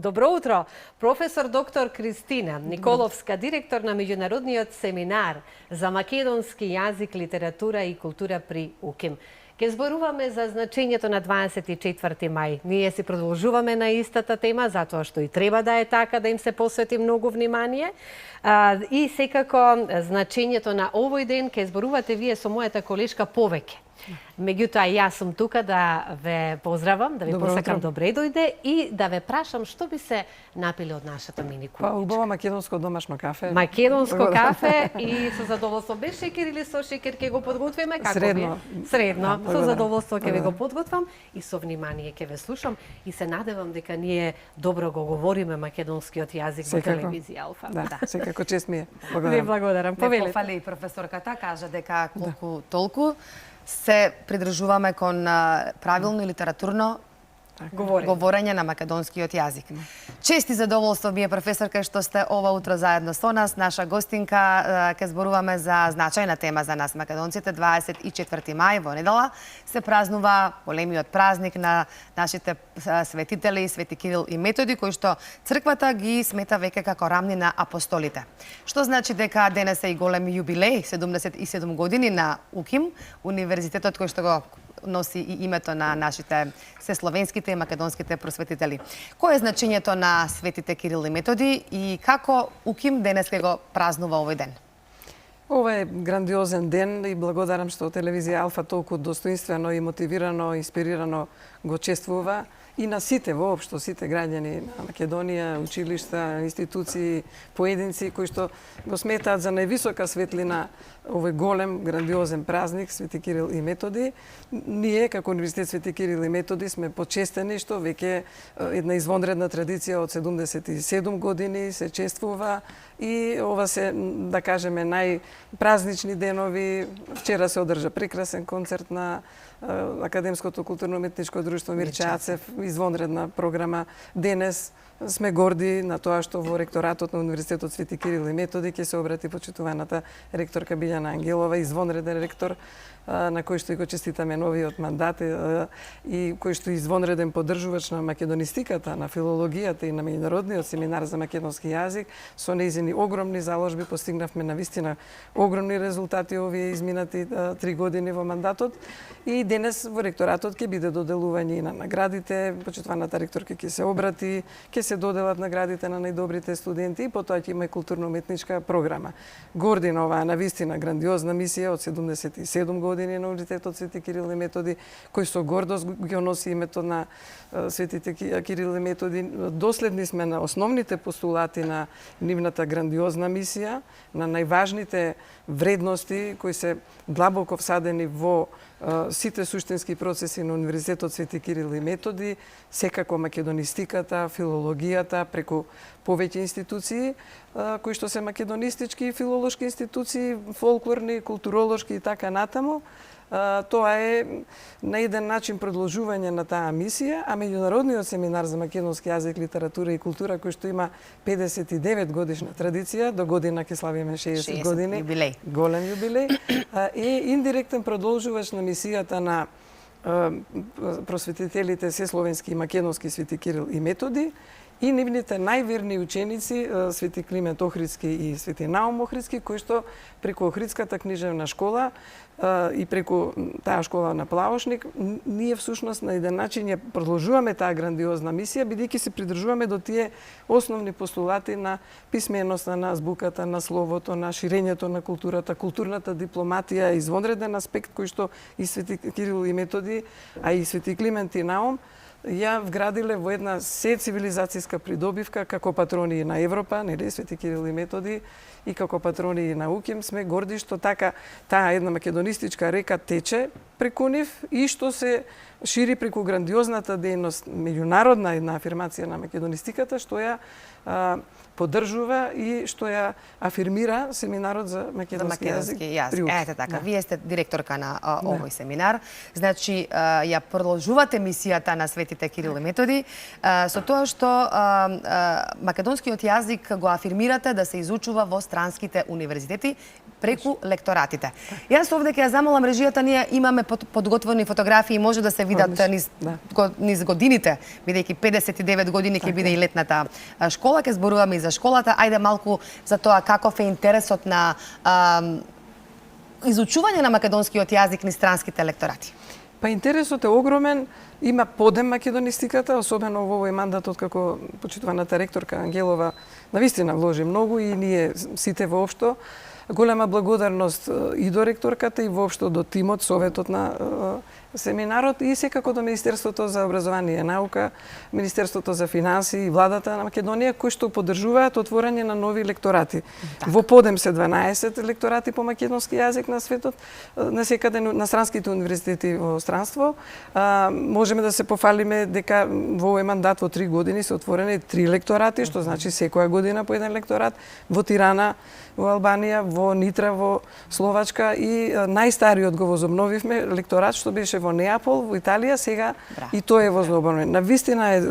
Добро утро, професор доктор Кристина Николовска, директор на меѓународниот семинар за македонски јазик, литература и култура при УКИМ. Ке зборуваме за значењето на 24 мај. Ние си продолжуваме на истата тема, затоа што и треба да е така, да им се посвети многу внимание. И секако значењето на овој ден ке зборувате вие со мојата колешка повеќе. Меѓутоа, јас сум тука да ве поздравам, да ви посакам добре дојде и да ве прашам што би се напиле од нашата мини кухњичка. Па, убаво македонско домашно кафе. Македонско кафе и со задоволство. Без шекер или со шекер ќе го подготвиме? Како Средно. ви? Средно. Со задоволство ќе ви го подготвам и со внимание ќе ве слушам и се надевам дека ние добро го говориме македонскиот јазик во телевизија Алфа. Да, секако чест ми е. Ви благодарам. Повелите. Пофали професорката, кажа дека колку толку се придржуваме кон правилно и литературно говорење на македонскиот јазик. Чест и задоволство ми е, професорка, што сте ова утро заедно со нас. Наша гостинка, ке зборуваме за значајна тема за нас македонците. 24 мај во недела се празнува големиот празник на нашите светители, Свети Кирил и Методи, кои што црквата ги смета веќе како рамни на апостолите. Што значи дека денес е и голем јубилеј, 77 години на УКИМ, универзитетот кој што го носи и името на нашите сесловенските и македонските просветители. Кој е значењето на светите Кирил и Методи и како УКИМ денес ке го празнува овој ден? Ова е грандиозен ден и благодарам што телевизија Алфа толку достоинствено и мотивирано, инспирирано го чествува и на сите воопшто, сите граѓани на Македонија, училишта, институции, поединци кои што го сметаат за највисока светлина овој голем, грандиозен празник Свети Кирил и Методи. Ние, како Универзитет Свети Кирил и Методи, сме почестени што веќе една извонредна традиција од 77 години се чествува и ова се, да кажеме, најпразнични денови. Вчера се одржа прекрасен концерт на Академското културно-уметничко друштво Мирче Ацев, извонредна програма. Денес сме горди на тоа што во ректоратот на Универзитетот Свети Кирил и Методи ќе се обрати почитуваната ректорка Билјана Ангелова, извонреден ректор, на кој што и го честитаме новиот мандат и кој што извонреден поддржувач на македонистиката, на филологијата и на меѓународниот семинар за македонски јазик. Со нејзини огромни заложби постигнавме навистина огромни резултати овие изминати 3 години во мандатот. И денес во ректоратот ќе биде доделување и на наградите, почитуваната ректорка ќе се обрати, ќе се доделат наградите на најдобрите студенти и потоа ќе има и културно-уметничка програма. Горди на оваа навистина грандиозна мисија од 77 години на Универзитетот Свети Кирил и Методи, кој со гордост го носи името на Светите Кирил и Методи. Доследни сме на основните постулати на нивната грандиозна мисија, на најважните вредности кои се длабоко всадени во сите суштински процеси на Универзитетот Свети Кирил и Методи, секако македонистиката, филологијата, преку повеќе институции, кои што се македонистички и филолошки институции, фолклорни, културолошки и така натаму. Тоа е на еден начин продолжување на таа мисија, а меѓународниот семинар за македонски јазик, литература и култура, кој што има 59 годишна традиција, до година ќе славиме 60 години, јубилеј. Голем јубилеј, е индиректен продолжувач на мисијата на просветителите сесловенски и македонски Свети Кирил и Методи и нивните најверни ученици Свети Климент Охридски и Свети Наум Охридски, кои што преку Охридската книжевна школа и преку таа школа на Плавошник, ние всушност на еден начин ја продолжуваме таа грандиозна мисија, бидејќи се придржуваме до тие основни постулати на писменоста, на азбуката, на словото, на ширењето на културата, културната дипломатија, извонреден аспект кој што и Свети Кирил и Методи, а и Свети Климент и Наум ја вградиле во една цивилизацијска придобивка како патрони на Европа, нели, Свети Кирил и Методи, и како патрони на УКИМ. Сме горди што така таа една македонистичка река тече преку нив и што се шири преку грандиозната дејност, меѓународна една афирмација на македонистиката, што ја поддржува и што ја афирмира семинарот за македонски јазик. Ете така, вие сте директорка на овој семинар. Значи, ја продолжувате мисијата на Светите Кирил и Методи со тоа што македонскиот јазик го афирмирате да се изучува во странските универзитети преку лекторатите. Јас овде ќе ја замолам режијата, ние имаме подготвени фотографии може да се видат низ годините, бидејќи 59 години ќе биде и летната школа, ќе зборуваме и за школата. Ајде малку за тоа каков е интересот на изучување на македонскиот јазик низ странските лекторати. Па интересот е огромен, има подем македонистиката, особено во овој мандат откако почитуваната ректорка Ангелова навистина вложи многу и ние сите воопшто. Голема благодарност и до ректорката и воопшто до тимот, советот на семинарот и секако до Министерството за образование и наука, Министерството за финансии и владата на Македонија кои што поддржуваат отворање на нови лекторати. Во подем се 12 лекторати по македонски јазик на светот, на секаде на странските универзитети во странство. Можеме да се пофалиме дека во овој мандат во 3 години се отворени 3 лекторати, што значи секоја година по еден лекторат во Тирана, во Албанија, во Нитра, во Словачка и најстариот го возобновивме лекторат што беше во Неапол, во Италија, сега и тоа е возобновено. Навистина е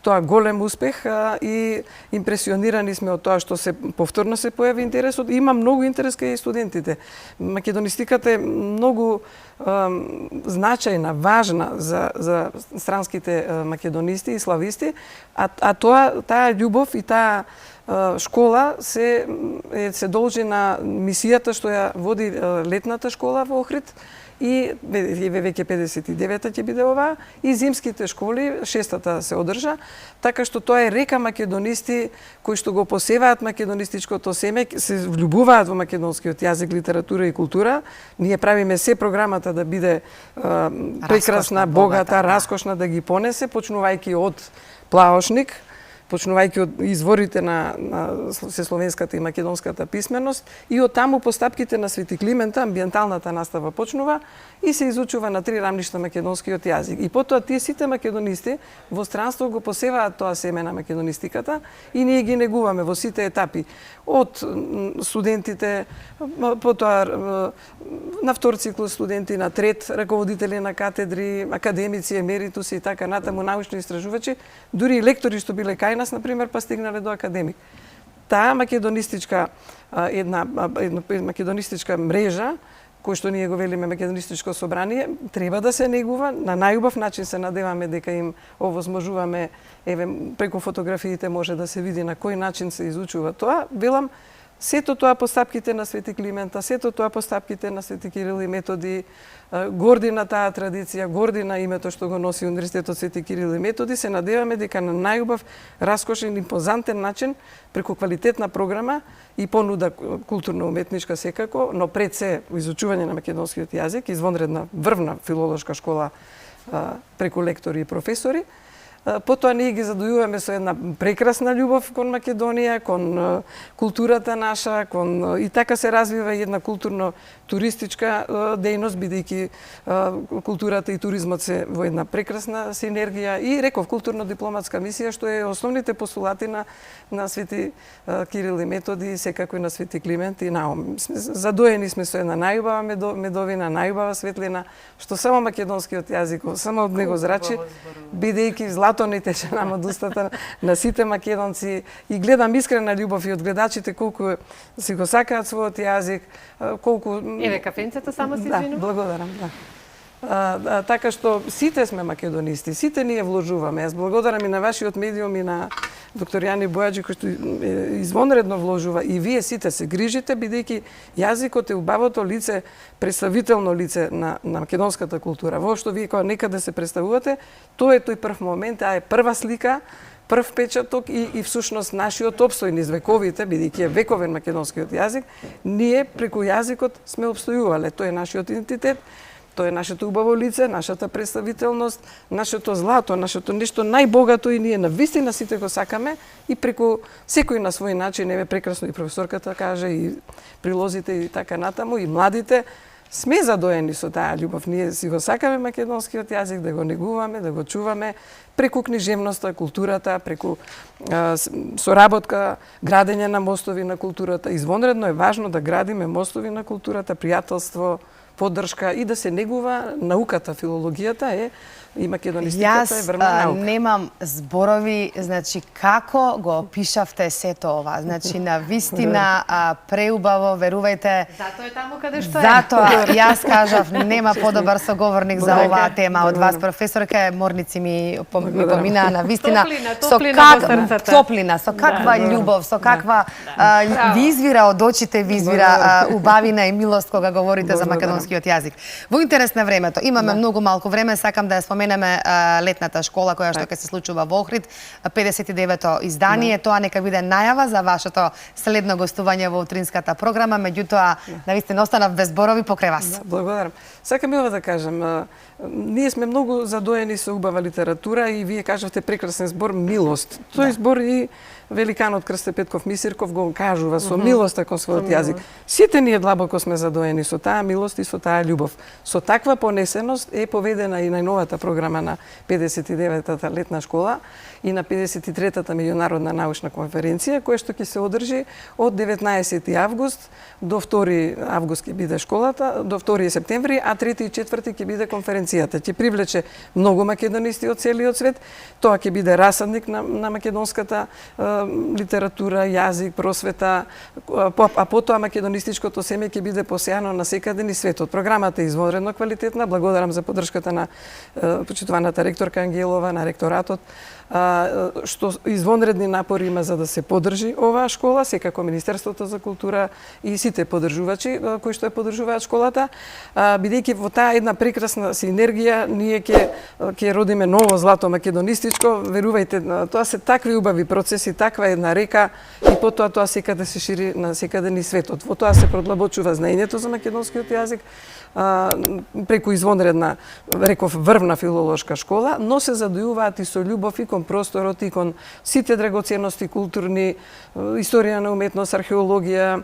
тоа голем успех и импресионирани сме од тоа што се повторно се појави интересот. Има многу интерес кај студентите. Македонистиката е многу значајна, важна за странските македонисти и слависти, а таа љубов и таа школа се должи на мисијата што ја води летната школа во Охрид и веќе 59-та ќе биде ова и зимските школи, 6-та се одржа, така што тоа е река македонисти кои што го посеваат македонистичкото семе, се влюбуваат во македонскиот јазик, литература и култура. Ние правиме се програмата да биде прекрасна, богата, раскошна, да ги понесе, почнувајќи од Плаошник, почнувајќи од изворите на сесловенската и македонската писменост и од таму постапките на Свети Климента, амбиенталната настава почнува и се изучува на 3 рамништа македонскиот јазик. И потоа тие сите македонисти во странство го посеваат тоа семе на македонистиката и ние ги негуваме во сите етапи. Од студентите, потоа на втор циклус студенти, на трет, раководители на катедри, академици, емеритуси и така натаму, научни истражувачи, дури и лектори што биле кај нас, например, па стигнале до академик. Таа македонистичка една македонистичка мрежа, кој што ние го велиме македонистичко собрание, треба да се негува. На најубав начин се надеваме дека им овозможуваме, еве преку фотографиите може да се види на кој начин се изучува тоа. Велам, сето тоа постапките на Свети Климента, сето тоа постапките на Свети Кирил и Методи, горди на таа традиција, горди на името што го носи Универзитетот Свети Кирил и Методи, се надеваме дека на најубав, раскошен, импозантен начин, преку квалитетна програма и понуда културно-уметничка секако, но пред се изучување на македонскиот јазик, извонредна врвна филолошка школа преку лектори и професори. Потоа ние ги задујуваме со една прекрасна љубов кон Македонија, кон културата наша, и така се развива една културно-туристичка дејност, бидејќи културата и туризмот се во една прекрасна синергија и реков културно-дипломатска мисија, што е основните постулати на Свети Кирил и Методи и секако и на Свети Климент и Наум. Задоени сме со една најубава медовина, најубава светлина, што само македонскиот јазик, само од него зрачи, бидејќи злато не тече нам од устата на сите македонци и гледам искрена љубов и од гледачите колку си го сакаат својот јазик, колку... Еве кафенцето само се извинувам. Да, благодарам, така што сите сме македонисти, сите ние вложуваме. Јас благодарам и на вашиот медиум и на доктор Јани Бојаджи кој што извонредно вложува и вие сите се грижите бидејќи јазикот е убавото лице, представително лице на македонската култура. Воопшто вие кога некаде се представувате, тоа е тој прв момент, а е прва слика, прв печаток и всушност нашиот опстој низ вековите, бидејќи е вековен македонскиот јазик, ние преку јазикот сме опстојувале. Тој е нашиот идентитет. Тоа е нашето убаво лице, нашата представителност, нашето злато, нашето нешто најбогато и ние навистина сите го сакаме и преку секој на свој начин, еве прекрасно и професорката каже и прилозите и така натаму и младите сме задоени со таа љубов. Ние си го сакаме македонскиот јазик, да го негуваме, да го чуваме преку книжевноста, културата, преку соработка, градење на мостови на културата. Извонредно е важно да градиме мостови на културата, пријателство, поддршка и да се негува науката, филологијата е и македонистиката е врвна наука. Немам зборови, значи како го опишавте сето ова. Значи на вистина преубаво, верувајте. Затоа е таму каде што е. Затоа јас кажав нема подобар соговорник за оваа тема од вас, професорка. Морници ми поминаа на вистина. Топлина во срцата. Топлина, со каква љубов, со каква ви извира од очите, ви извира убавина и милост кога говорите за македонскиот јазик. Во интерес на времето, имаме многу малку време, сакам да ја споменеме летната школа која што ќе се случува во Охрид, 59-то издание, тоа нека биде најава за вашето следно гостување во утринската програма, меѓутоа навистина останав без зборови покрај вас. Благодарам. Сакам и ова да кажам, ние сме многу задоени со убава литература и вие кажавте прекрасен збор милост. Тој збор и великанот Крсте Петков Мисирков го кажува со милоста кон својот јазик. Сите ние длабоко сме задоени со таа милост и со таа љубов. Со таква понесеност е поведена и најновата програма на 59-та летна школа и на 53-та меѓународна научна конференција, која што ќе се одржи од 19 август до 2 август ќе биде школата, до 2 септември, а 3 и 4 ќе биде конференцијата. Ќе привлече многу македонисти од целиот свет. Тоа ќе биде расадник на македонската литература, јазик, просвета, а потоа македонистичкото семе ќе биде посејано на секаде низ светот. Програмата е извонредно квалитетна. Благодарам за поддршката на почитуваната ректорка Ангелова, на ректоратот, што извонредни напори има за да се поддржи оваа школа, секако Министерството за култура и сите поддржувачи кои што ја поддржуваат школата, бидејќи во таа една прекрасна синергија ние ќе родиме ново злато македонистичко. Верувајте, тоа се такви убави процеси, таква една река и потоа тоа секаде се шири на секаде низ светот. Во тоа се продлабочува знаењето за македонскиот јазик преку извонредна, реков, врвна филолошка школа, но се задојуваат и со љубов и кон просторот и кон сите драгоценности културни, историја на уметност, археологија.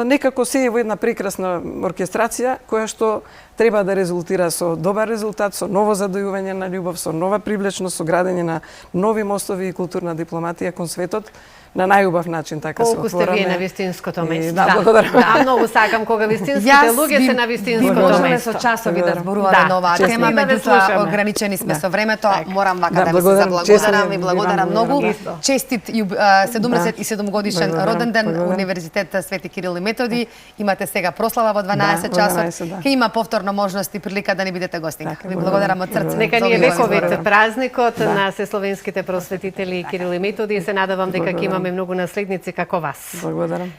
Некако се е во една прекрасна оркестрација која што треба да резултира со добар резултат, со ново задојување на љубов, со нова привлечност, со градење на нови мостови и културна дипломатија кон светот. На најубав начин така се отвораме. Колку сте вие на вистинското место. Да, благодарам. Да, многу сакам кога вистинските луѓе се на вистинското можеме место. со часови да зборуваме на оваа тема, меѓутоа ограничени сме со времето. Морам вака да ви се заблагодарам и благодарам многу. Честит 77 годишен роден ден, Универзитет Свети Кирил и Методи. Имате сега прослава во 12 часот. Ќе има повторно можност и прилика да ни бидете гостинка. Ви благодарам од срце. Нека ни е вековит празникот на сесловенските просветители Кирил и Методи и се надевам дека ќе имаме многу наследници како вас. Благодарам.